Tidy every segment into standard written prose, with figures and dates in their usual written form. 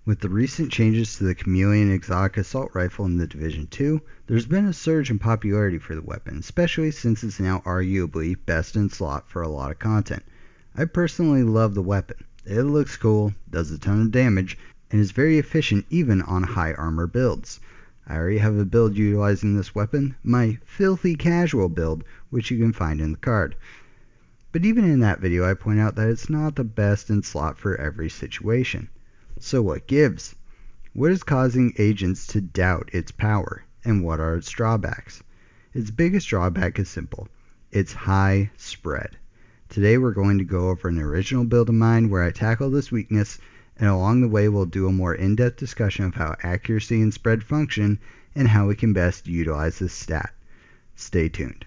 With the recent changes to the Chameleon exotic assault rifle in the Division 2, there's been a surge in popularity for the weapon, especially since it's now arguably best in slot for a lot of content. I personally love the weapon. It looks cool, does a ton of damage, and is very efficient even on high armor builds. I already have a build utilizing this weapon, my filthy casual build, which you can find in the card. But even in that video I point out that it's not the best in slot for every situation. So what gives? What is causing agents to doubt its power, and what are its drawbacks? Its biggest drawback is simple. It's high spread. Today we're going to go over an original build of mine where I tackle this weakness, and along the way we'll do a more in-depth discussion of how accuracy and spread function and how we can best utilize this stat. Stay tuned.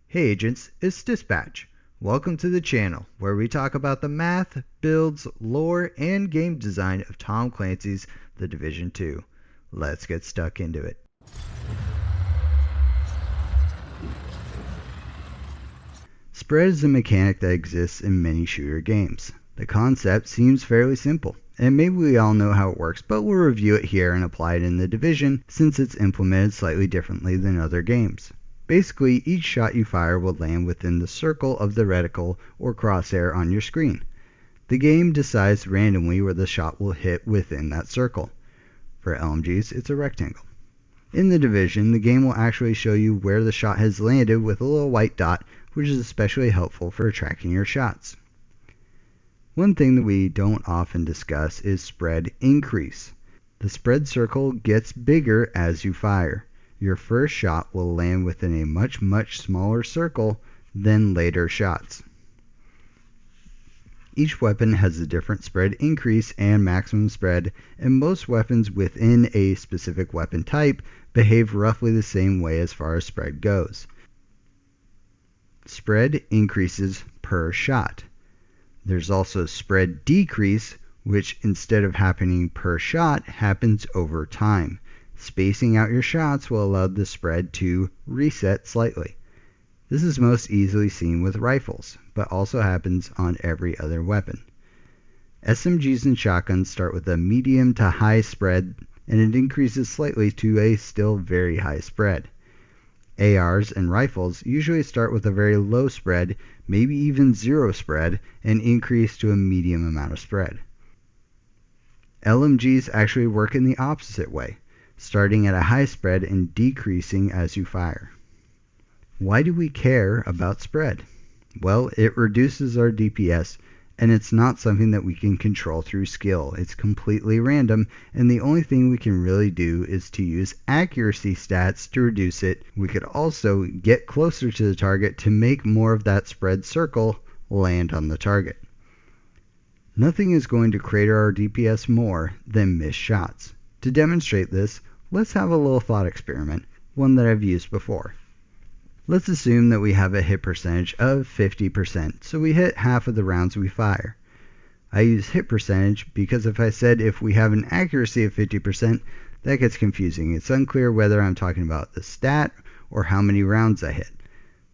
Hey agents, it's Dispatch. Welcome to the channel, where we talk about the math, builds, lore, and game design of Tom Clancy's The Division 2. Let's get stuck into it. Spread is a mechanic that exists in many shooter games. The concept seems fairly simple, and maybe we all know how it works, but we'll review it here and apply it in The Division since it's implemented slightly differently than other games. Basically, each shot you fire will land within the circle of the reticle or crosshair on your screen. The game decides randomly where the shot will hit within that circle. For LMGs, it's a rectangle. In The Division, the game will actually show you where the shot has landed with a little white dot, which is especially helpful for tracking your shots. One thing that we don't often discuss is spread increase. The spread circle gets bigger as you fire. Your first shot will land within a much smaller circle than later shots. Each weapon has a different spread increase and maximum spread, and most weapons within a specific weapon type behave roughly the same way as far as spread goes. Spread increases per shot. There's also spread decrease, which instead of happening per shot happens over time. Spacing out your shots will allow the spread to reset slightly. This is most easily seen with rifles, but also happens on every other weapon. SMGs and shotguns start with a medium to high spread, and it increases slightly to a still very high spread. ARs and rifles usually start with a very low spread, maybe even zero spread, and increase to a medium amount of spread. LMGs actually work in the opposite way, starting at a high spread and decreasing as you fire. Why do we care about spread? Well, it reduces our DPS, and it's not something that we can control through skill. It's completely random, and the only thing we can really do is to use accuracy stats to reduce it. We could also get closer to the target to make more of that spread circle land on the target. Nothing is going to crater our DPS more than missed shots. To demonstrate this, let's have a little thought experiment, one that I've used before. Let's assume that we have a hit percentage of 50%, so we hit half of the rounds we fire. I use hit percentage because if I said if we have an accuracy of 50%, that gets confusing. It's unclear whether I'm talking about the stat or how many rounds I hit.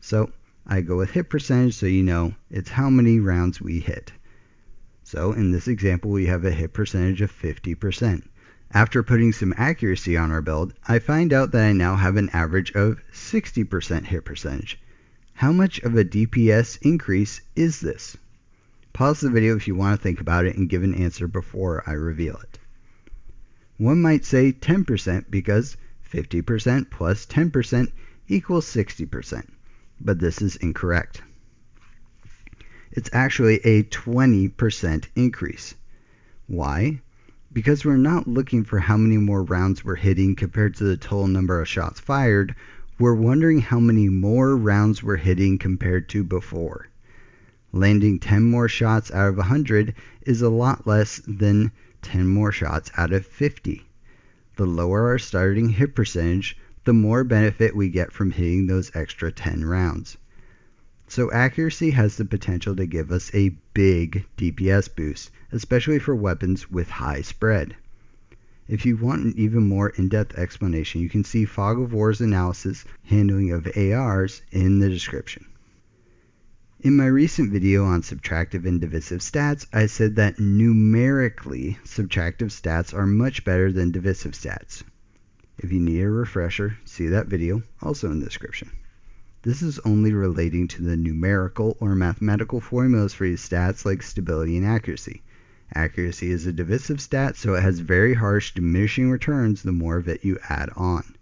So I go with hit percentage so you know it's how many rounds we hit. So in this example, we have a hit percentage of 50%. After putting some accuracy on our build, I find out that I now have an average of 60% hit percentage. How much of a DPS increase is this? Pause the video if you want to think about it and give an answer before I reveal it. One might say 10% because 50% plus 10% equals 60%, but this is incorrect. It's actually a 20% increase. Why? Because we're not looking for how many more rounds we're hitting compared to the total number of shots fired, we're wondering how many more rounds we're hitting compared to before. Landing 10 more shots out of 100 is a lot less than 10 more shots out of 50. The lower our starting hit percentage, the more benefit we get from hitting those extra 10 rounds. So accuracy has the potential to give us a big DPS boost, especially for weapons with high spread. If you want an even more in-depth explanation, you can see Fog of War's analysis handling of ARs in the description. In my recent video on subtractive and divisive stats, I said that numerically subtractive stats are much better than divisive stats. If you need a refresher, see that video, also in the description. This is only relating to the numerical or mathematical formulas for these stats like stability and accuracy. Accuracy is a divisive stat, so it has very harsh diminishing returns the more of it you add on.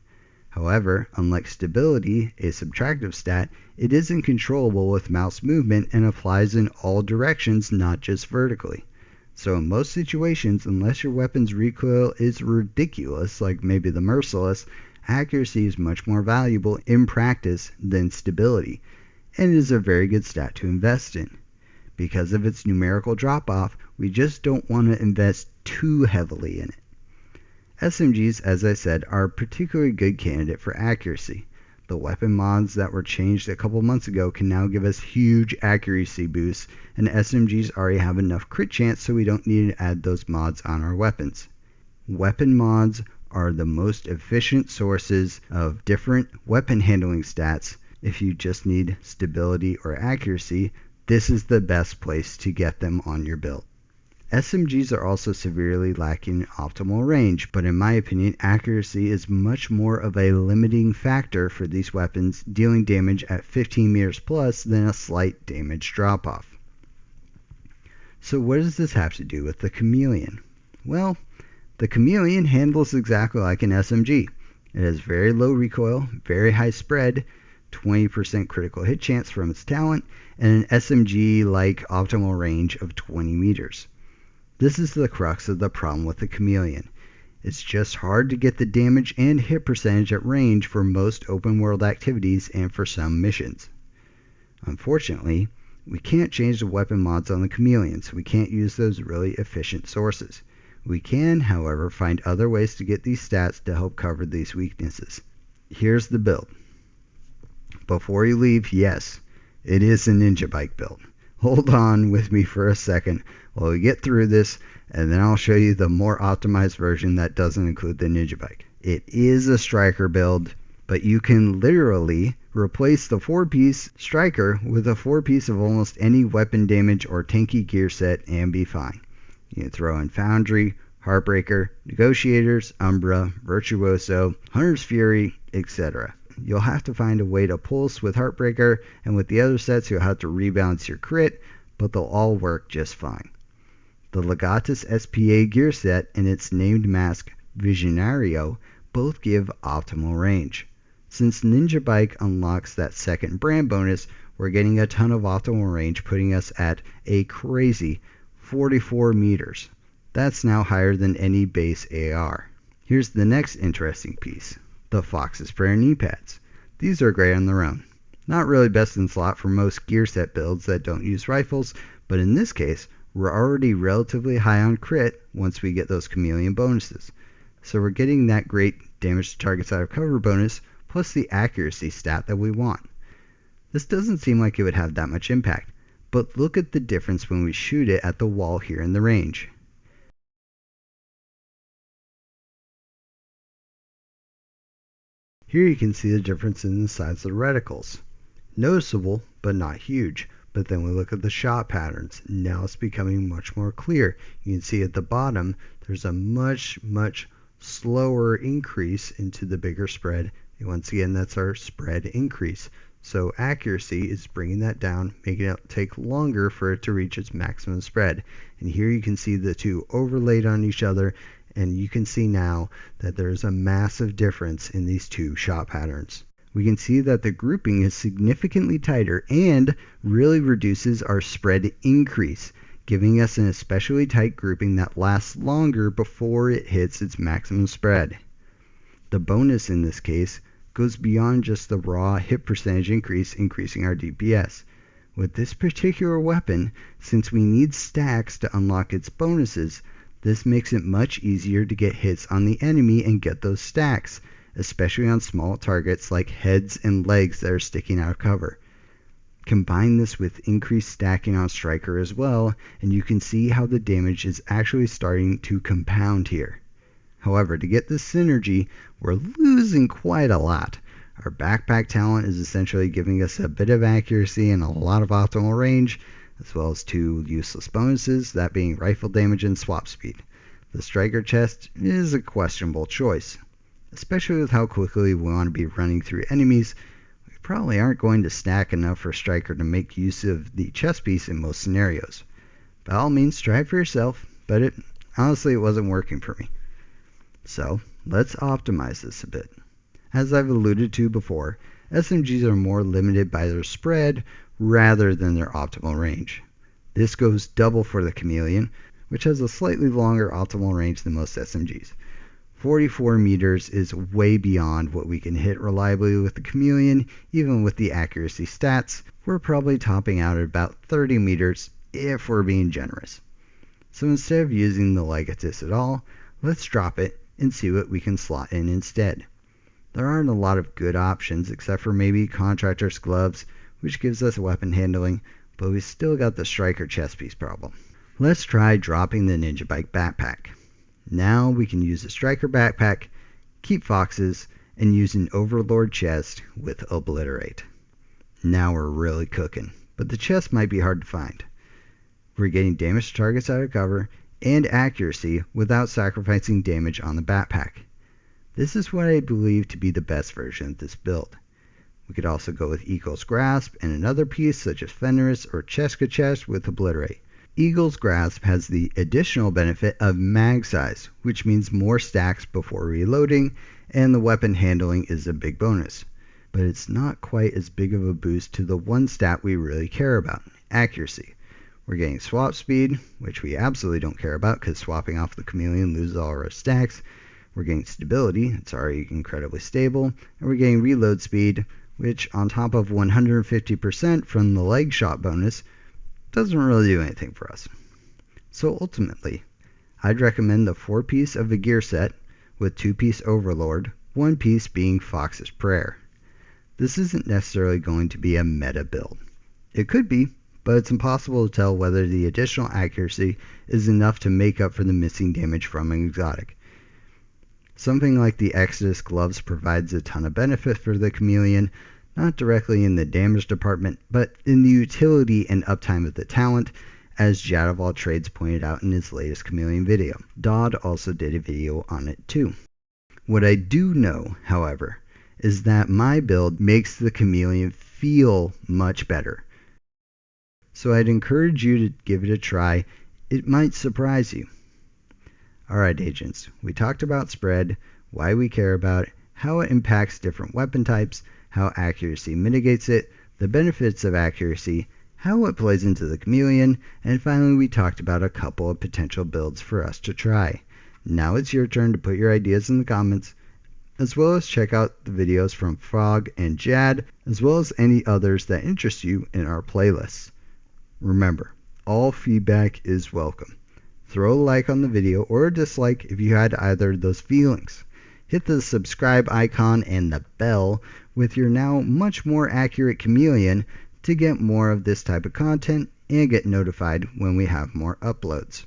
However, unlike stability, a subtractive stat, it isn't controllable with mouse movement and applies in all directions, not just vertically. So in most situations, unless your weapon's recoil is ridiculous, like maybe the Merciless, accuracy is much more valuable in practice than stability, and it is a very good stat to invest in. Because of its numerical drop-off, we just don't want to invest too heavily in it. SMGs, as I said, are a particularly good candidate for accuracy. The weapon mods that were changed a couple months ago can now give us huge accuracy boosts, and SMGs already have enough crit chance so we don't need to add those mods on our weapons. Weapon mods are the most efficient sources of different weapon handling stats. If you just need stability or accuracy, this is the best place to get them on your build. SMGs are also severely lacking in optimal range, but in my opinion, accuracy is much more of a limiting factor for these weapons, dealing damage at 15 meters plus than a slight damage drop-off. So what does this have to do with the Chameleon? Well, the Chameleon handles exactly like an SMG. It has very low recoil, very high spread, 20% critical hit chance from its talent, and an SMG-like optimal range of 20 meters. This is the crux of the problem with the Chameleon. It's just hard to get the damage and hit percentage at range for most open world activities and for some missions. Unfortunately, we can't change the weapon mods on the Chameleon, so we can't use those really efficient sources. We can, however, find other ways to get these stats to help cover these weaknesses. Here's the build. Before you leave, yes, it is a ninja bike build. Hold on with me for a second while we get through this, and then I'll show you the more optimized version that doesn't include the ninja bike. It is a striker build, but you can literally replace the 4-piece striker with a 4-piece of almost any weapon damage or tanky gear set and be fine. You can throw in Foundry, Heartbreaker, Negotiators, Umbra, Virtuoso, Hunter's Fury, etc. You'll have to find a way to pulse with Heartbreaker, and with the other sets you'll have to rebalance your crit, but they'll all work just fine. The Legatus SPA gear set and its named mask Visionario both give optimal range. Since Ninja Bike unlocks that second brand bonus, we're getting a ton of optimal range, putting us at a crazy 44 meters. That's now higher than any base AR. Here's the next interesting piece. The Fox's Prayer knee pads. These are great on their own. Not really best in slot for most gear set builds that don't use rifles, but in this case, we're already relatively high on crit once we get those Chameleon bonuses. So we're getting that great damage to targets out of cover bonus, plus the accuracy stat that we want. This doesn't seem like it would have that much impact, but look at the difference when we shoot it at the wall here in the range. Here you can see the difference in the size of the reticles. Noticeable, but not huge. But then we look at the shot patterns. Now it's becoming much more clear. You can see at the bottom, there's a much slower increase into the bigger spread. And once again, that's our spread increase. So accuracy is bringing that down, making it take longer for it to reach its maximum spread. And here you can see the two overlaid on each other, and you can see now that there's a massive difference in these two shot patterns. We can see that the grouping is significantly tighter and really reduces our spread increase, giving us an especially tight grouping that lasts longer before it hits its maximum spread. The bonus in this case goes beyond just the raw hit percentage increase, increasing our DPS. With this particular weapon, since we need stacks to unlock its bonuses, this makes it much easier to get hits on the enemy and get those stacks, especially on small targets like heads and legs that are sticking out of cover. Combine this with increased stacking on Striker as well, and you can see how the damage is actually starting to compound here. However, to get this synergy, we're losing quite a lot. Our backpack talent is essentially giving us a bit of accuracy and a lot of optimal range, as well as two useless bonuses, that being rifle damage and swap speed. The striker chest is a questionable choice, especially with how quickly we want to be running through enemies. We probably aren't going to stack enough for striker to make use of the chest piece in most scenarios. By all means, try it for yourself, but honestly it wasn't working for me. So let's optimize this a bit. As I've alluded to before, SMGs are more limited by their spread rather than their optimal range. This goes double for the Chameleon, which has a slightly longer optimal range than most SMGs. 44 meters is way beyond what we can hit reliably with the Chameleon. Even with the accuracy stats, we're probably topping out at about 30 meters if we're being generous. So instead of using the Legatus at all, let's drop it and see what we can slot in instead. There aren't a lot of good options except for maybe Contractor's Gloves, which gives us weapon handling, but we still got the striker chest piece problem. Let's try dropping the Ninja Bike backpack. Now we can use a striker backpack, keep foxes, and use an Overlord chest with Obliterate. Now we're really cooking, but the chest might be hard to find. We're getting damage to targets out of cover and accuracy without sacrificing damage on the backpack. This is what I believe to be the best version of this build. We could also go with Eagle's Grasp and another piece such as Fenris or Cheska Chest with Obliterate. Eagle's Grasp has the additional benefit of mag size, which means more stacks before reloading, and the weapon handling is a big bonus. But it's not quite as big of a boost to the one stat we really care about, accuracy. We're getting swap speed, which we absolutely don't care about because swapping off the Chameleon loses all our stacks. We're getting stability, it's already incredibly stable, and we're getting reload speed, which on top of 150% from the leg shot bonus, doesn't really do anything for us. So ultimately, I'd recommend the 4-piece of a gear set with 2-piece Overlord, 1 piece being Fox's Prayer. This isn't necessarily going to be a meta build. It could be, but it's impossible to tell whether the additional accuracy is enough to make up for the missing damage from an exotic. Something like the Exodus Gloves provides a ton of benefit for the Chameleon, not directly in the damage department, but in the utility and uptime of the talent, as Jadaval Trades pointed out in his latest Chameleon video. Dodd also did a video on it too. What I do know, however, is that my build makes the Chameleon feel much better. So I'd encourage you to give it a try. It might surprise you. Alright agents, we talked about spread, why we care about it, how it impacts different weapon types, how accuracy mitigates it, the benefits of accuracy, how it plays into the Chameleon, and finally we talked about a couple of potential builds for us to try. Now it's your turn to put your ideas in the comments, as well as check out the videos from Frog and Jad, as well as any others that interest you in our playlists. Remember, all feedback is welcome. Throw a like on the video or a dislike if you had either of those feelings. Hit the subscribe icon and the bell with your now much more accurate Chameleon to get more of this type of content and get notified when we have more uploads.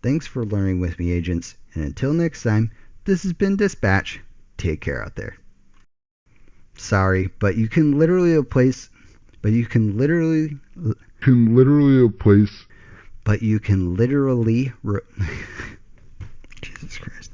Thanks for learning with me, agents, and until next time, this has been Dispatch. Take care out there. Sorry, but you can literally replace Jesus Christ.